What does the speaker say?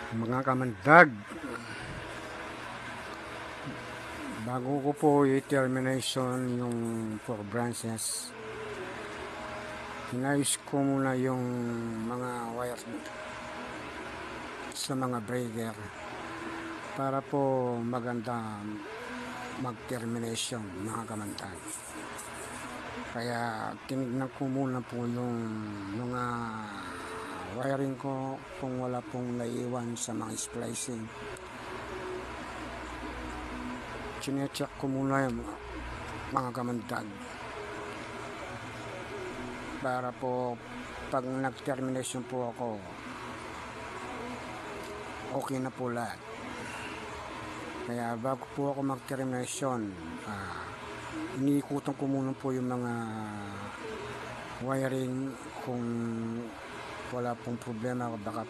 Mga kamandag, bago ko po i-termination yung 4 branches, inayos ko muna yung mga wire sa mga breaker para po maganda mag-termination, mga kamandag. Kaya tinignan ko muna po yung mga wiring ko kung wala pong naiwan sa mga splicing. Chinecheck ko muna yung mga kamandag para po pag nag-termination po ako, okay na po lahat. Kaya bago po ako mag-termination, iniikutan ko muna po yung mga wiring kung wala pong problema, baka